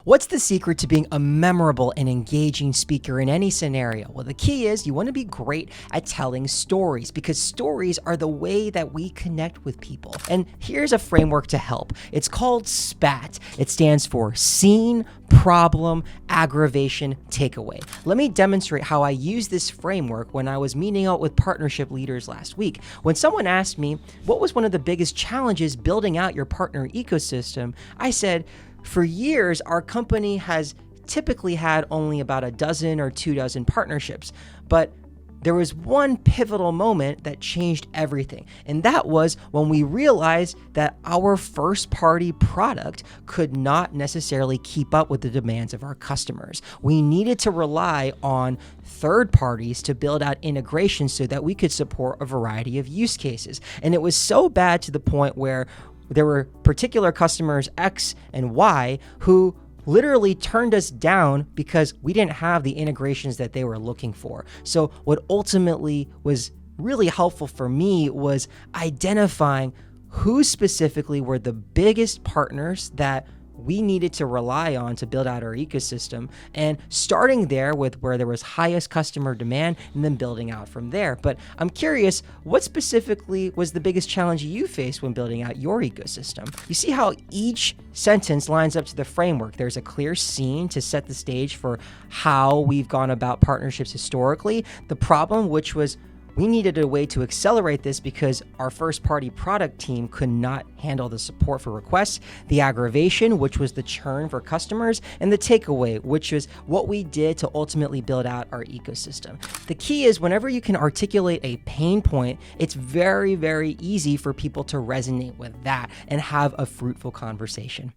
What's the secret to being a memorable and engaging speaker in any scenario? Well, the key is you want to be great at telling stories because stories are the way that we connect with people. And here's a framework to help. It's called SPAT. It stands for scene, problem, aggravation, takeaway. Let me demonstrate how I use this framework when I was meeting out with partnership leaders last week. When someone asked me, what was one of the biggest challenges building out your partner ecosystem? I said, for years, our company has typically had only about a dozen or 24 partnerships, but there was one pivotal moment that changed everything, and that was when we realized that our first-party product could not necessarily keep up with the demands of our customers. We needed to rely on third parties to build out integrations so that we could support a variety of use cases, and it was so bad to the point where there were particular customers X and Y who literally turned us down because we didn't have the integrations that they were looking for. So what ultimately was really helpful for me was identifying who specifically were the biggest partners that we needed to rely on to build out our ecosystem, and starting there with where there was highest customer demand and then building out from there. But I'm curious, what specifically was the biggest challenge you faced when building out your ecosystem? You see how each sentence lines up to the framework. There's a clear scene to set the stage for how we've gone about partnerships historically. The problem, which was we needed a way to accelerate this because our first-party product team could not handle the support for requests, the aggravation, which was the churn for customers, and the takeaway, which was what we did to ultimately build out our ecosystem. The key is whenever you can articulate a pain point, it's very, very easy for people to resonate with that and have a fruitful conversation.